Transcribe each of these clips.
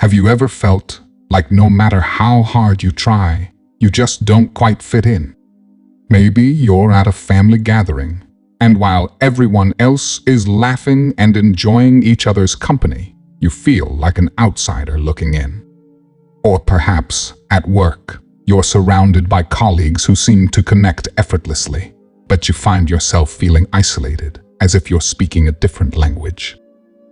Have you ever felt like no matter how hard you try, you just don't quite fit in? Maybe you're at a family gathering, and while everyone else is laughing and enjoying each other's company, you feel like an outsider looking in. Or perhaps at work, you're surrounded by colleagues who seem to connect effortlessly, but you find yourself feeling isolated, as if you're speaking a different language.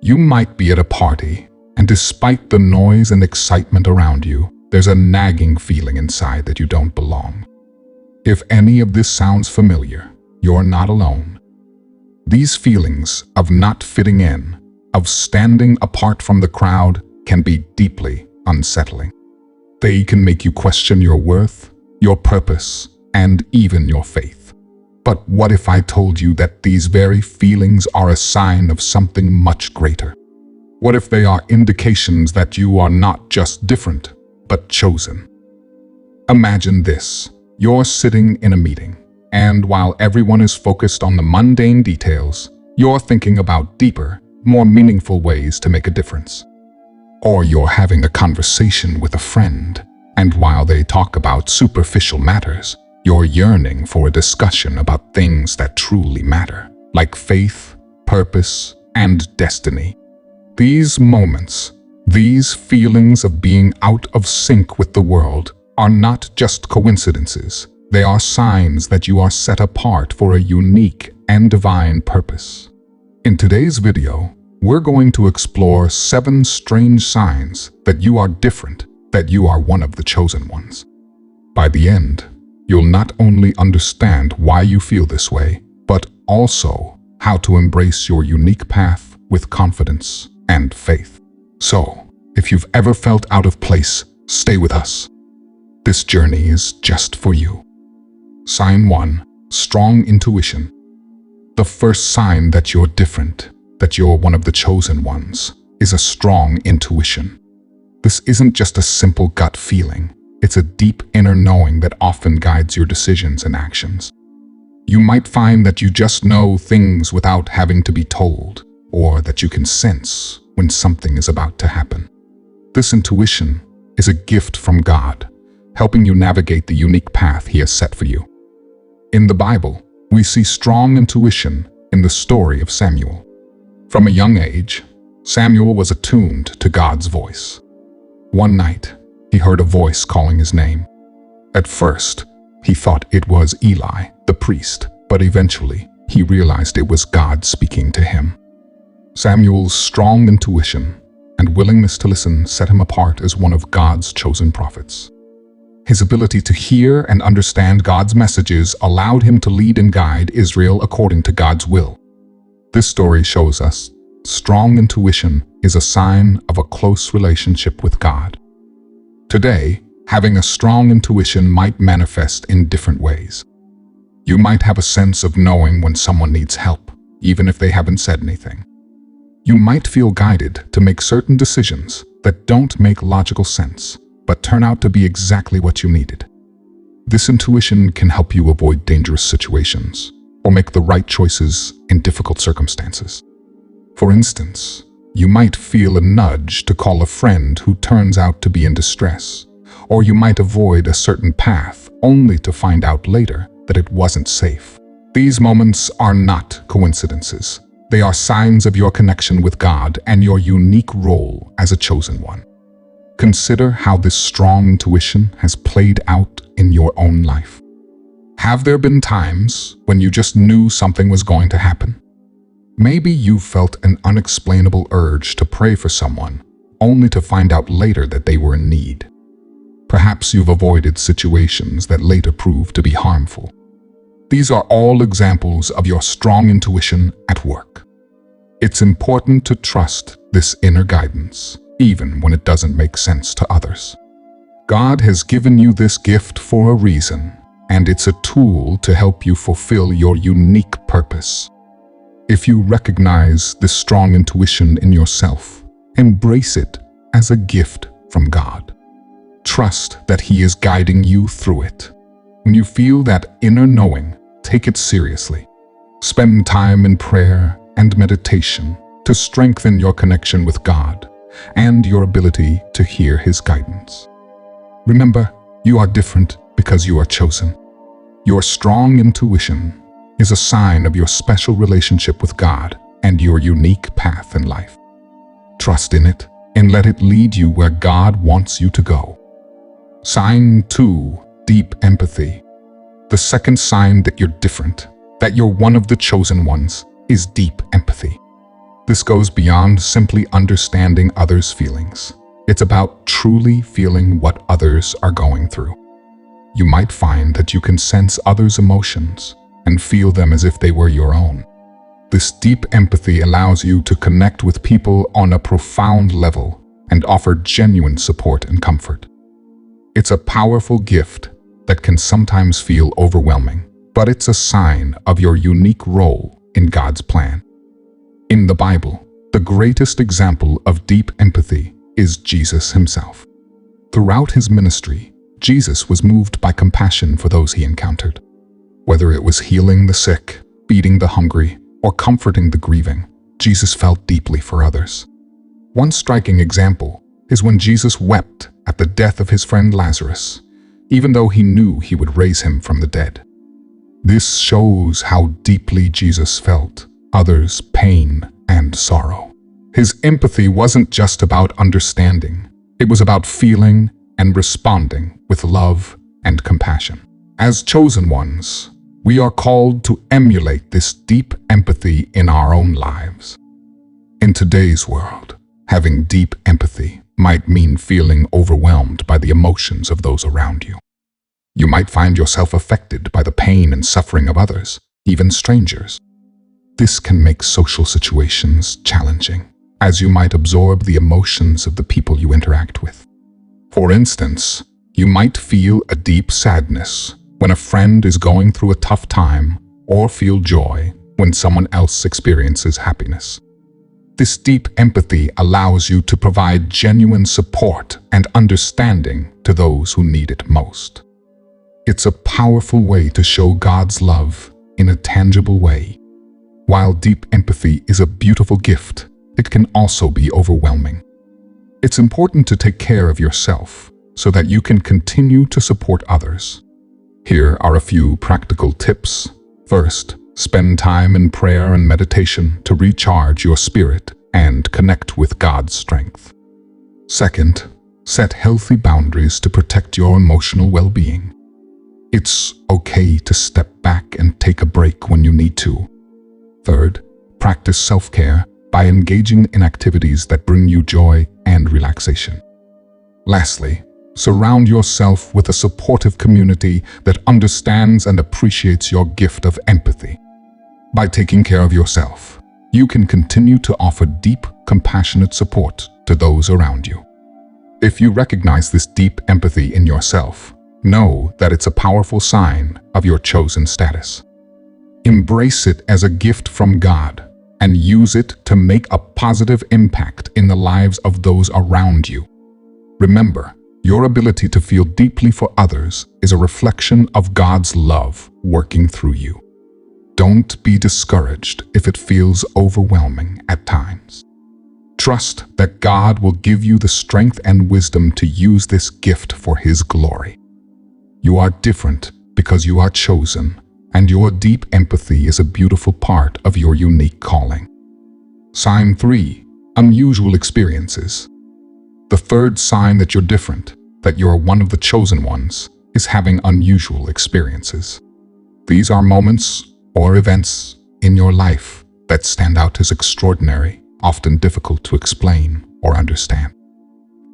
You might be at a party, and despite the noise and excitement around you, there's a nagging feeling inside that you don't belong. If any of this sounds familiar, you're not alone. These feelings of not fitting in, of standing apart from the crowd, can be deeply unsettling. They can make you question your worth, your purpose, and even your faith. But what if I told you that these very feelings are a sign of something much greater? What if they are indications that you are not just different, but chosen? Imagine this. You're sitting in a meeting, and while everyone is focused on the mundane details, you're thinking about deeper, more meaningful ways to make a difference. Or you're having a conversation with a friend, and while they talk about superficial matters, you're yearning for a discussion about things that truly matter, like faith, purpose, and destiny. These moments, these feelings of being out of sync with the world, are not just coincidences. They are signs that you are set apart for a unique and divine purpose. In today's video, we're going to explore 7 strange signs that you are different, that you are one of the chosen ones. By the end, you'll not only understand why you feel this way, but also how to embrace your unique path with confidence and faith. So, if you've ever felt out of place, stay with us. This journey is just for you. Sign 1. Strong intuition. The first sign that you're different, that you're one of the chosen ones, is a strong intuition. This isn't just a simple gut feeling. It's a deep inner knowing that often guides your decisions and actions. You might find that you just know things without having to be told, or that you can sense when something is about to happen. This intuition is a gift from God, helping you navigate the unique path He has set for you. In the Bible, we see strong intuition in the story of Samuel. From a young age, Samuel was attuned to God's voice. One night, he heard a voice calling his name. At first, he thought it was Eli, the priest, but eventually, he realized it was God speaking to him. Samuel's strong intuition and willingness to listen set him apart as one of God's chosen prophets. His ability to hear and understand God's messages allowed him to lead and guide Israel according to God's will. This story shows us strong intuition is a sign of a close relationship with God. Today, having a strong intuition might manifest in different ways. You might have a sense of knowing when someone needs help, even if they haven't said anything. You might feel guided to make certain decisions that don't make logical sense, but turn out to be exactly what you needed. This intuition can help you avoid dangerous situations or make the right choices in difficult circumstances. For instance, you might feel a nudge to call a friend who turns out to be in distress, or you might avoid a certain path only to find out later that it wasn't safe. These moments are not coincidences. They are signs of your connection with God and your unique role as a chosen one. Consider how this strong intuition has played out in your own life. Have there been times when you just knew something was going to happen? Maybe you felt an unexplainable urge to pray for someone, only to find out later that they were in need. Perhaps you've avoided situations that later proved to be harmful. These are all examples of your strong intuition at work. It's important to trust this inner guidance, even when it doesn't make sense to others. God has given you this gift for a reason, and it's a tool to help you fulfill your unique purpose. If you recognize this strong intuition in yourself, embrace it as a gift from God. Trust that He is guiding you through it. When you feel that inner knowing, take it seriously. Spend time in prayer and meditation to strengthen your connection with God, and your ability to hear His guidance. Remember, you are different because you are chosen. Your strong intuition is a sign of your special relationship with God and your unique path in life. Trust in it and let it lead you where God wants you to go. Sign 2, deep empathy. The second sign that you're different, that you're one of the chosen ones, is deep empathy. This goes beyond simply understanding others' feelings. It's about truly feeling what others are going through. You might find that you can sense others' emotions and feel them as if they were your own. This deep empathy allows you to connect with people on a profound level and offer genuine support and comfort. It's a powerful gift that can sometimes feel overwhelming, but it's a sign of your unique role in God's plan. In the Bible, the greatest example of deep empathy is Jesus himself. Throughout his ministry, Jesus was moved by compassion for those he encountered. Whether it was healing the sick, feeding the hungry, or comforting the grieving, Jesus felt deeply for others. One striking example is when Jesus wept at the death of his friend Lazarus, even though he knew he would raise him from the dead. This shows how deeply Jesus felt others' pain and sorrow. His empathy wasn't just about understanding, it was about feeling and responding with love and compassion. As chosen ones, we are called to emulate this deep empathy in our own lives. In today's world, having deep empathy might mean feeling overwhelmed by the emotions of those around you. You might find yourself affected by the pain and suffering of others, even strangers. This can make social situations challenging, as you might absorb the emotions of the people you interact with. For instance, you might feel a deep sadness when a friend is going through a tough time, or feel joy when someone else experiences happiness. This deep empathy allows you to provide genuine support and understanding to those who need it most. It's a powerful way to show God's love in a tangible way. While deep empathy is a beautiful gift, it can also be overwhelming. It's important to take care of yourself so that you can continue to support others. Here are a few practical tips. First, spend time in prayer and meditation to recharge your spirit and connect with God's strength. Second, set healthy boundaries to protect your emotional well-being. It's okay to step back and take a break when you need to. Third, practice self-care by engaging in activities that bring you joy and relaxation. Lastly, surround yourself with a supportive community that understands and appreciates your gift of empathy. By taking care of yourself, you can continue to offer deep, compassionate support to those around you. If you recognize this deep empathy in yourself, know that it's a powerful sign of your chosen status. Embrace it as a gift from God and use it to make a positive impact in the lives of those around you. Remember, your ability to feel deeply for others is a reflection of God's love working through you. Don't be discouraged if it feels overwhelming at times. Trust that God will give you the strength and wisdom to use this gift for His glory. You are different because you are chosen, and your deep empathy is a beautiful part of your unique calling. Sign 3. Unusual experiences. The third sign that you're different, that you're one of the chosen ones, is having unusual experiences. These are moments or events in your life that stand out as extraordinary, often difficult to explain or understand.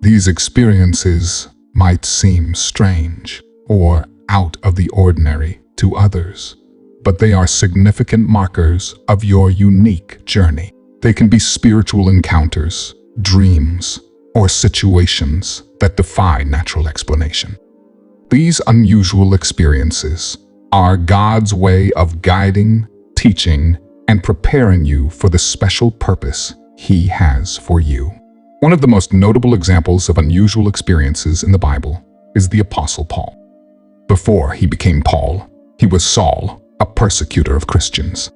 These experiences might seem strange or out of the ordinary to others, but they are significant markers of your unique journey. They can be spiritual encounters, dreams, or situations that defy natural explanation. These unusual experiences are God's way of guiding, teaching, and preparing you for the special purpose He has for you. One of the most notable examples of unusual experiences in the Bible is the Apostle Paul. Before he became Paul, he was Saul, a persecutor of Christians.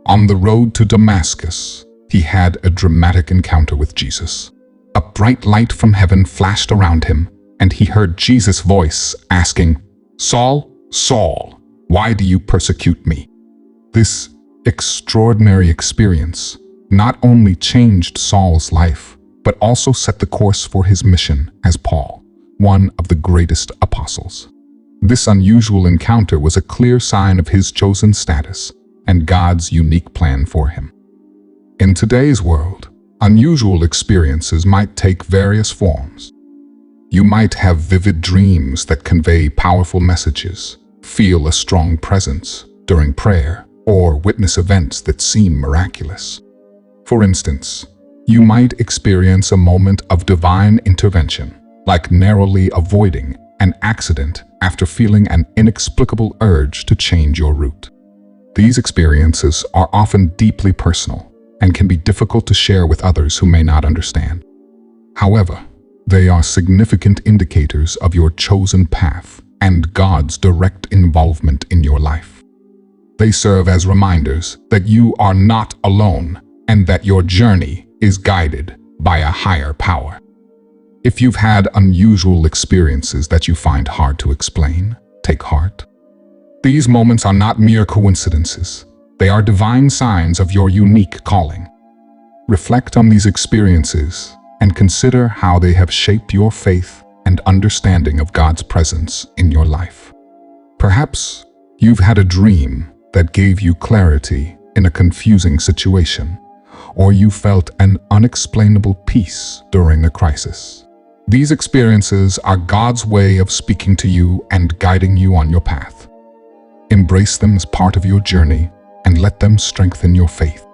On the road to Damascus, he had a dramatic encounter with Jesus. a bright light from heaven flashed around him, and he heard Jesus' voice asking, "Saul, Saul, why do you persecute me?" This extraordinary experience not only changed Saul's life, but also set the course for his mission as Paul, one of the greatest apostles. This unusual encounter was a clear sign of his chosen status and God's unique plan for him. In today's world, unusual experiences might take various forms. You might have vivid dreams that convey powerful messages, feel a strong presence during prayer, or witness events that seem miraculous. For instance, you might experience a moment of divine intervention, like narrowly avoiding an accident after feeling an inexplicable urge to change your route. These experiences are often deeply personal and can be difficult to share with others who may not understand. However, they are significant indicators of your chosen path and God's direct involvement in your life. They serve as reminders that you are not alone and that your journey is guided by a higher power. If you've had unusual experiences that you find hard to explain, take heart. These moments are not mere coincidences. They are divine signs of your unique calling. Reflect on these experiences and consider how they have shaped your faith and understanding of God's presence in your life. Perhaps you've had a dream that gave you clarity in a confusing situation, or you felt an unexplainable peace during a crisis. These experiences are God's way of speaking to you and guiding you on your path. Embrace them as part of your journey and let them strengthen your faith.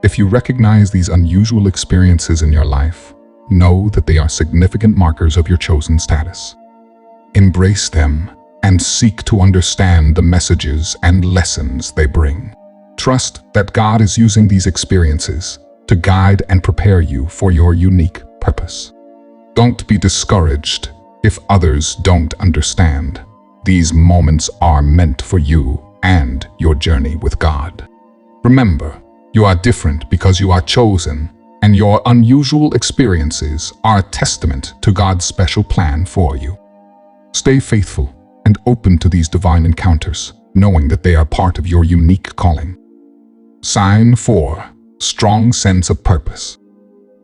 If you recognize these unusual experiences in your life, know that they are significant markers of your chosen status. Embrace them and seek to understand the messages and lessons they bring. Trust that God is using these experiences to guide and prepare you for your unique purpose. Don't be discouraged if others don't understand. These moments are meant for you and your journey with God. Remember, you are different because you are chosen, and your unusual experiences are a testament to God's special plan for you. Stay faithful and open to these divine encounters, knowing that they are part of your unique calling. Sign 4. Strong sense of purpose.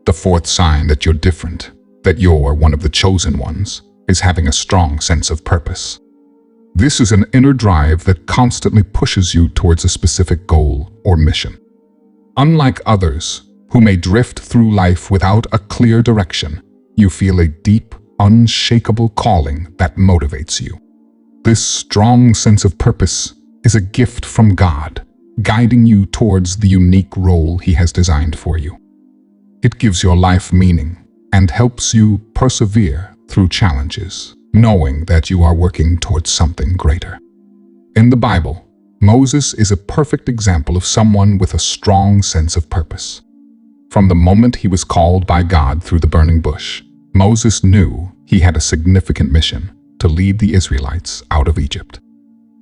The fourth sign that you're different, that you're one of the chosen ones, is having a strong sense of purpose. This is an inner drive that constantly pushes you towards a specific goal or mission. Unlike others, who may drift through life without a clear direction, you feel a deep, unshakable calling that motivates you. This strong sense of purpose is a gift from God, guiding you towards the unique role He has designed for you. It gives your life meaning and helps you persevere through challenges, knowing that you are working towards something greater. In the Bible, Moses is a perfect example of someone with a strong sense of purpose. From the moment he was called by God through the burning bush, Moses knew he had a significant mission to lead the Israelites out of Egypt.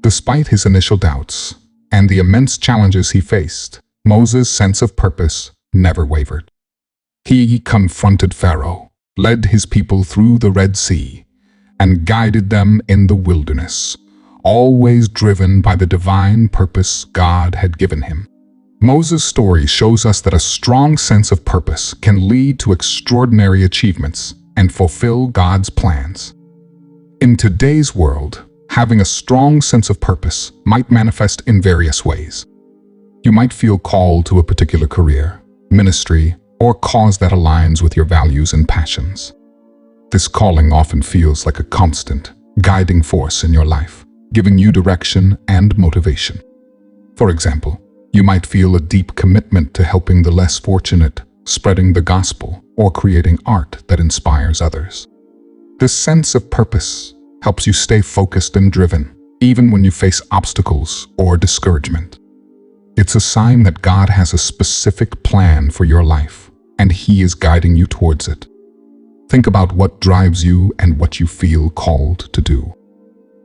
Despite his initial doubts and the immense challenges he faced, Moses' sense of purpose never wavered. He confronted Pharaoh, led his people through the Red Sea, and guided them in the wilderness, always driven by the divine purpose God had given him. Moses' story shows us that a strong sense of purpose can lead to extraordinary achievements and fulfill God's plans. In today's world, having a strong sense of purpose might manifest in various ways. You might feel called to a particular career, ministry, or cause that aligns with your values and passions. This calling often feels like a constant, guiding force in your life, giving you direction and motivation. For example, you might feel a deep commitment to helping the less fortunate, spreading the gospel, or creating art that inspires others. This sense of purpose helps you stay focused and driven, even when you face obstacles or discouragement. It's a sign that God has a specific plan for your life, and He is guiding you towards it. Think about what drives you and what you feel called to do.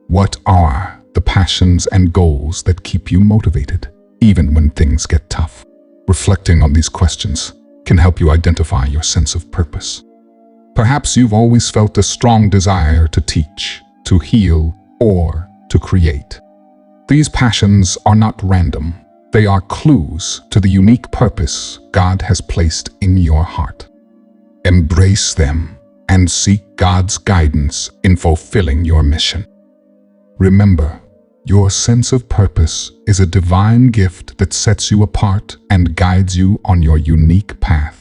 What are the passions and goals that keep you motivated, even when things get tough? Reflecting on these questions can help you identify your sense of purpose. Perhaps you've always felt a strong desire to teach, to heal, or to create. These passions are not random. They are clues to the unique purpose God has placed in your heart. Embrace them and seek God's guidance in fulfilling your mission. Remember, your sense of purpose is a divine gift that sets you apart and guides you on your unique path.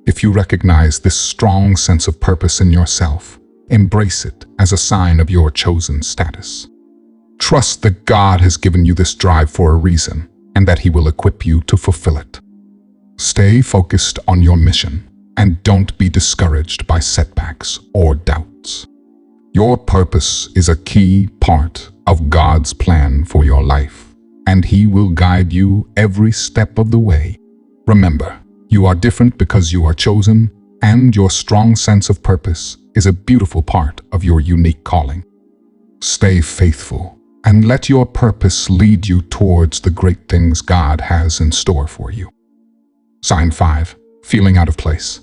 If you recognize this strong sense of purpose in yourself, embrace it as a sign of your chosen status. Trust that God has given you this drive for a reason and that He will equip you to fulfill it. Stay focused on your mission and don't be discouraged by setbacks or doubts. Your purpose is a key part of God's plan for your life, and He will guide you every step of the way. Remember, you are different because you are chosen, and your strong sense of purpose is a beautiful part of your unique calling. Stay faithful and let your purpose lead you towards the great things God has in store for you. Sign 5. Feeling out of place.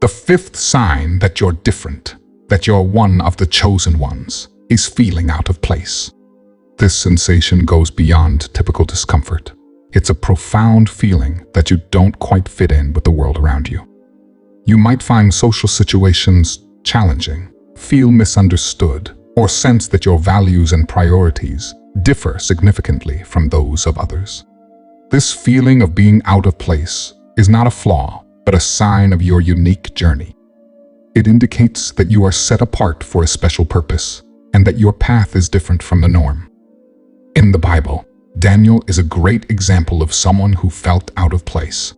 The fifth sign that you're different, that you're one of the chosen ones, is feeling out of place. This sensation goes beyond typical discomfort. It's a profound feeling that you don't quite fit in with the world around you. You might find social situations challenging, feel misunderstood, or sense that your values and priorities differ significantly from those of others. This feeling of being out of place is not a flaw, but a sign of your unique journey. It indicates that you are set apart for a special purpose and that your path is different from the norm. In the Bible, Daniel is a great example of someone who felt out of place.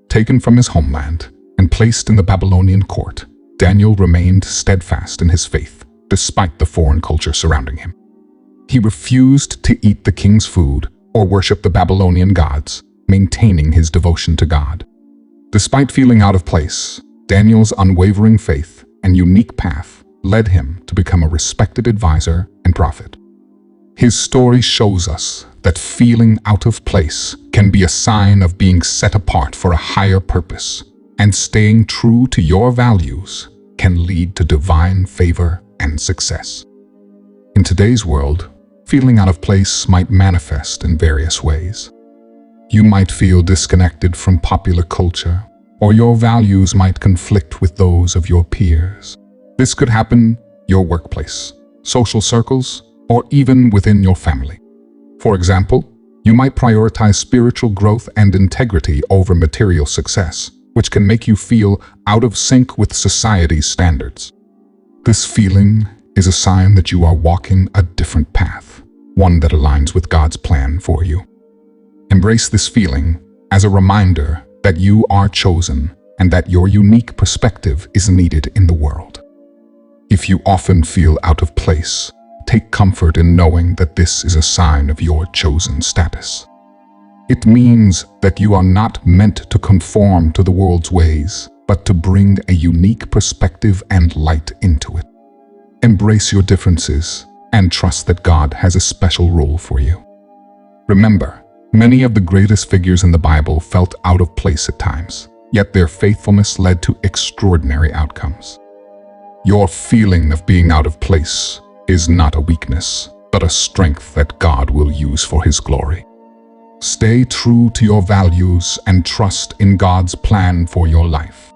Taken from his homeland and placed in the Babylonian court, Daniel remained steadfast in his faith despite the foreign culture surrounding him. He refused to eat the king's food or worship the Babylonian gods, maintaining his devotion to God. Despite feeling out of place, Daniel's unwavering faith and unique path led him to become a respected advisor and prophet. His story shows us that feeling out of place can be a sign of being set apart for a higher purpose, and staying true to your values can lead to divine favor and success. In today's world, feeling out of place might manifest in various ways. You might feel disconnected from popular culture, or your values might conflict with those of your peers. This could happen in your workplace, social circles, or even within your family. For example, you might prioritize spiritual growth and integrity over material success, which can make you feel out of sync with society's standards. This feeling is a sign that you are walking a different path, one that aligns with God's plan for you. Embrace this feeling as a reminder that you are chosen and that your unique perspective is needed in the world. If you often feel out of place, take comfort in knowing that this is a sign of your chosen status. It means that you are not meant to conform to the world's ways, but to bring a unique perspective and light into it. Embrace your differences and trust that God has a special role for you. Remember, many of the greatest figures in the Bible felt out of place at times, yet their faithfulness led to extraordinary outcomes. Your feeling of being out of place is not a weakness, but a strength that God will use for His glory. Stay true to your values and trust in God's plan for your life.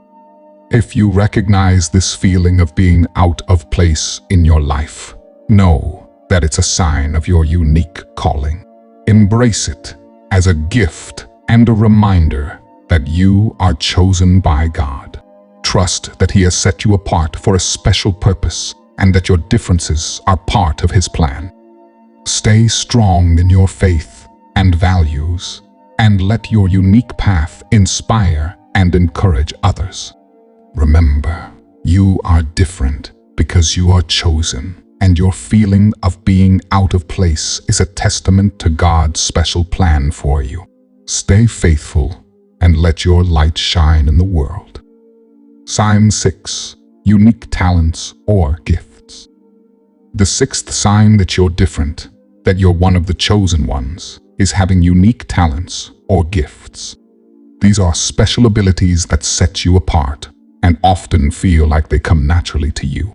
If you recognize this feeling of being out of place in your life, know that it's a sign of your unique calling. Embrace it as a gift and a reminder that you are chosen by God. Trust that He has set you apart for a special purpose and that your differences are part of His plan. Stay strong in your faith and values, and let your unique path inspire and encourage others. Remember, you are different because you are chosen, and your feeling of being out of place is a testament to God's special plan for you. Stay faithful and let your light shine in the world. Sign 6. Unique talents or gifts. The sixth sign that you're different, that you're one of the chosen ones, is having unique talents or gifts. These are special abilities that set you apart, and often feel like they come naturally to you.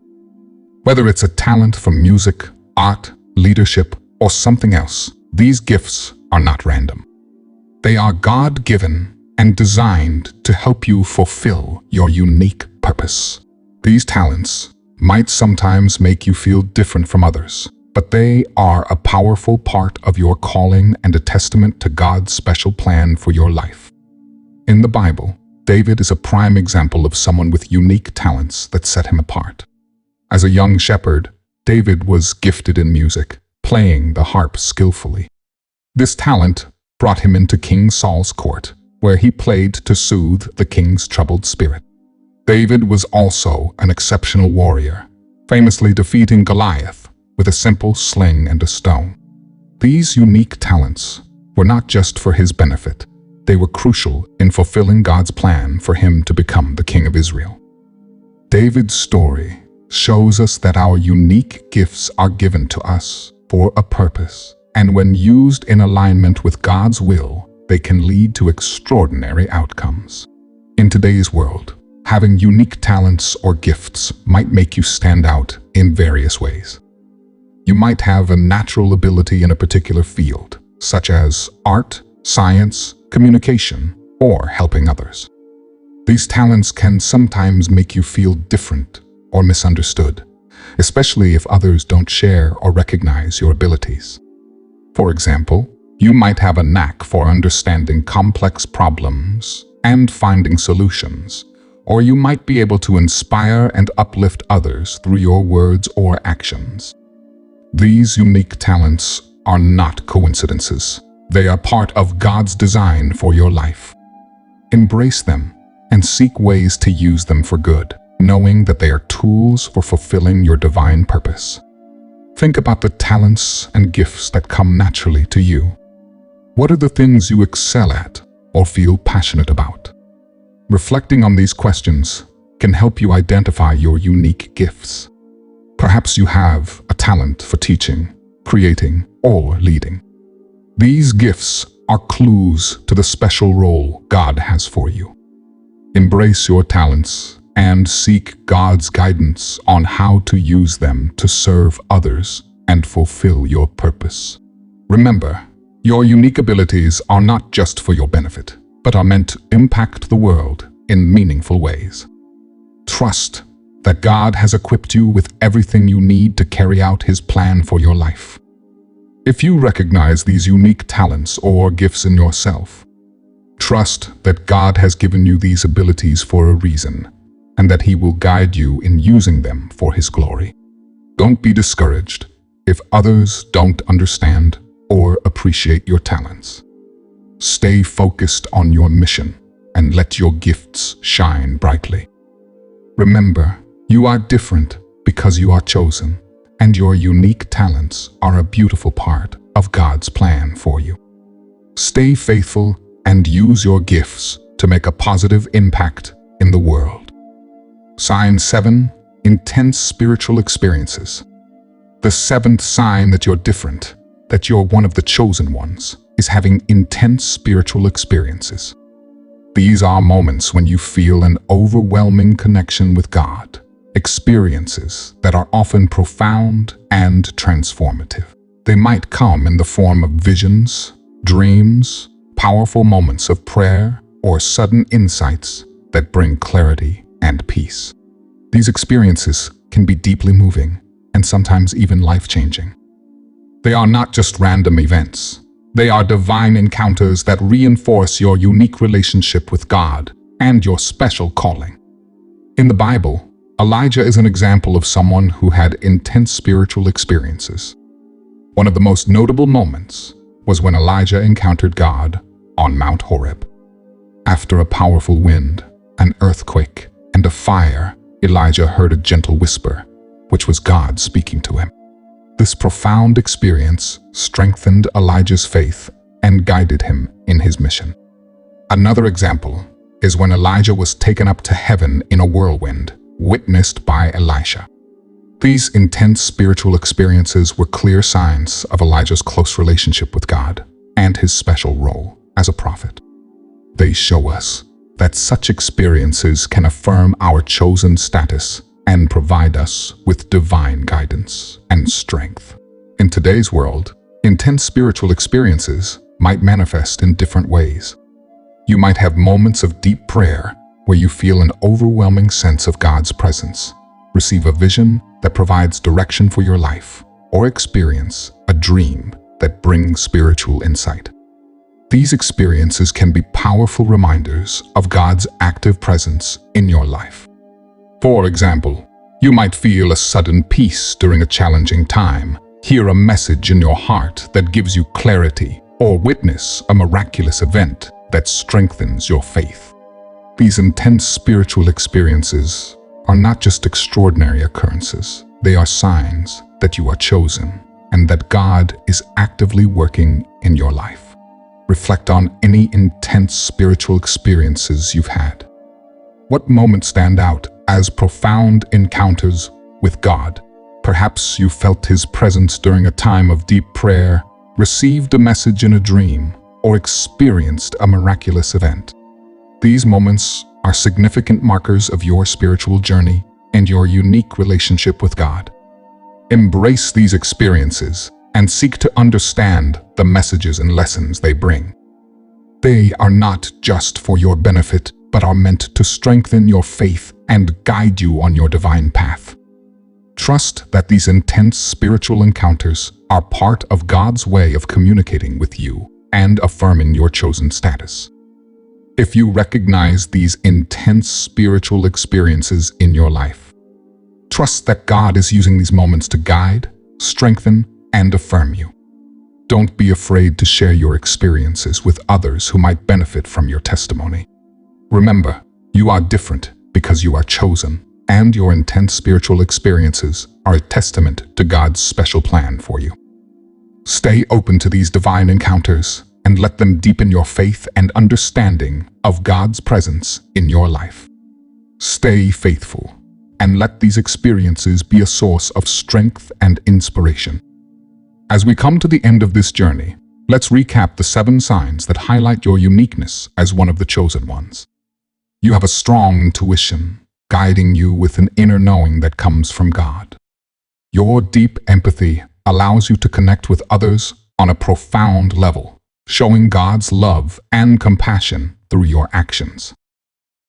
Whether it's a talent for music, art, leadership, or something else, these gifts are not random. They are God-given and designed to help you fulfill your unique purpose. These talents might sometimes make you feel different from others, but they are a powerful part of your calling and a testament to God's special plan for your life. In the Bible, David is a prime example of someone with unique talents that set him apart. As a young shepherd, David was gifted in music, playing the harp skillfully. This talent brought him into King Saul's court, where he played to soothe the king's troubled spirit. David was also an exceptional warrior, famously defeating Goliath with a simple sling and a stone. These unique talents were not just for his benefit, they were crucial in fulfilling God's plan for him to become the king of Israel. David's story shows us that our unique gifts are given to us for a purpose, and when used in alignment with God's will, they can lead to extraordinary outcomes. In today's world, having unique talents or gifts might make you stand out in various ways. You might have a natural ability in a particular field, such as art, science, communication, or helping others. These talents can sometimes make you feel different or misunderstood, especially if others don't share or recognize your abilities. For example, you might have a knack for understanding complex problems and finding solutions, or you might be able to inspire and uplift others through your words or actions. These unique talents are not coincidences. They are part of God's design for your life. Embrace them and seek ways to use them for good, knowing that they are tools for fulfilling your divine purpose. Think about the talents and gifts that come naturally to you. What are the things you excel at or feel passionate about? Reflecting on these questions can help you identify your unique gifts. Perhaps you have a talent for teaching, creating, or leading. These gifts are clues to the special role God has for you. Embrace your talents and seek God's guidance on how to use them to serve others and fulfill your purpose. Remember, your unique abilities are not just for your benefit, but are meant to impact the world in meaningful ways. Trust that God has equipped you with everything you need to carry out His plan for your life. If you recognize these unique talents or gifts in yourself, trust that God has given you these abilities for a reason, and that He will guide you in using them for His glory. Don't be discouraged if others don't understand or appreciate your talents. Stay focused on your mission and let your gifts shine brightly. Remember, you are different because you are chosen, and your unique talents are a beautiful part of God's plan for you. Stay faithful and use your gifts to make a positive impact in the world. Sign 7. Intense spiritual experiences. The seventh sign that you're different, that you're one of the chosen ones, is having intense spiritual experiences. These are moments when you feel an overwhelming connection with God, experiences that are often profound and transformative. They might come in the form of visions, dreams, powerful moments of prayer, or sudden insights that bring clarity and peace. These experiences can be deeply moving and sometimes even life-changing. They are not just random events. They are divine encounters that reinforce your unique relationship with God and your special calling. In the Bible, Elijah is an example of someone who had intense spiritual experiences. One of the most notable moments was when Elijah encountered God on Mount Horeb. After a powerful wind, an earthquake, and a fire, Elijah heard a gentle whisper, which was God speaking to him. This profound experience strengthened Elijah's faith and guided him in his mission. Another example is when Elijah was taken up to heaven in a whirlwind, witnessed by Elisha. These intense spiritual experiences were clear signs of Elijah's close relationship with God and his special role as a prophet. They show us that such experiences can affirm our chosen status and provide us with divine guidance and strength. In today's world, intense spiritual experiences might manifest in different ways. You might have moments of deep prayer where you feel an overwhelming sense of God's presence, receive a vision that provides direction for your life, or experience a dream that brings spiritual insight. These experiences can be powerful reminders of God's active presence in your life. For example, you might feel a sudden peace during a challenging time, hear a message in your heart that gives you clarity, or witness a miraculous event that strengthens your faith. These intense spiritual experiences are not just extraordinary occurrences. They are signs that you are chosen and that God is actively working in your life. Reflect on any intense spiritual experiences you've had. What moments stand out as profound encounters with God? Perhaps you felt His presence during a time of deep prayer, received a message in a dream, or experienced a miraculous event. These moments are significant markers of your spiritual journey and your unique relationship with God. Embrace these experiences and seek to understand the messages and lessons they bring. They are not just for your benefit, but are meant to strengthen your faith and guide you on your divine path. Trust that these intense spiritual encounters are part of God's way of communicating with you and affirming your chosen status. If you recognize these intense spiritual experiences in your life, trust that God is using these moments to guide, strengthen, and affirm you. Don't be afraid to share your experiences with others who might benefit from your testimony. Remember, you are different because you are chosen, and your intense spiritual experiences are a testament to God's special plan for you. Stay open to these divine encounters and let them deepen your faith and understanding of God's presence in your life. Stay faithful and let these experiences be a source of strength and inspiration. As we come to the end of this journey, let's recap the 7 signs that highlight your uniqueness as one of the chosen ones. You have a strong intuition, guiding you with an inner knowing that comes from God. Your deep empathy allows you to connect with others on a profound level, showing God's love and compassion through your actions.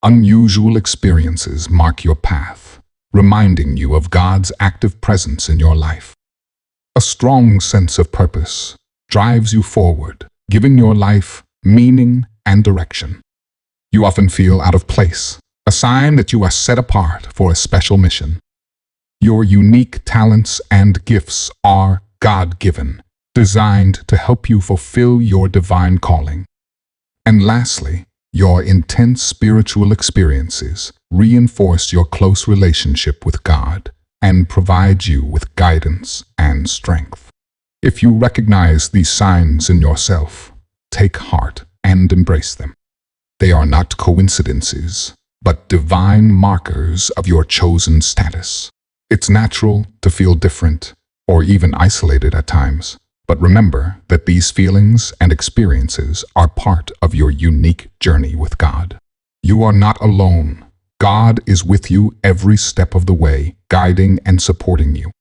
Unusual experiences mark your path, reminding you of God's active presence in your life. A strong sense of purpose drives you forward, giving your life meaning and direction. You often feel out of place, a sign that you are set apart for a special mission. Your unique talents and gifts are God-given, designed to help you fulfill your divine calling. And lastly, your intense spiritual experiences reinforce your close relationship with God and provide you with guidance and strength. If you recognize these signs in yourself, take heart and embrace them. They are not coincidences, but divine markers of your chosen status. It's natural to feel different or even isolated at times, but remember that these feelings and experiences are part of your unique journey with God. You are not alone. God is with you every step of the way, guiding and supporting you.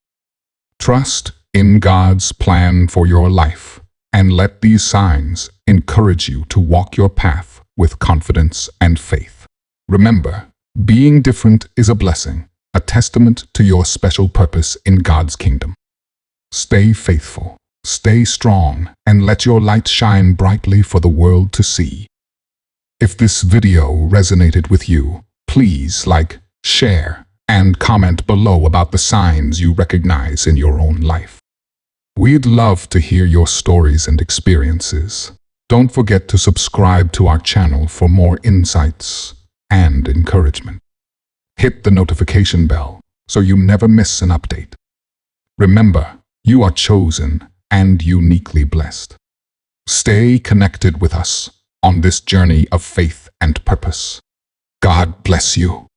Trust in God's plan for your life, and let these signs encourage you to walk your path with confidence and faith. Remember, being different is a blessing, a testament to your special purpose in God's kingdom. Stay faithful, stay strong, and let your light shine brightly for the world to see. If this video resonated with you, please like, share, and comment below about the signs you recognize in your own life. We'd love to hear your stories and experiences. Don't forget to subscribe to our channel for more insights and encouragement. Hit the notification bell so you never miss an update. Remember, you are chosen and uniquely blessed. Stay connected with us on this journey of faith and purpose. God bless you.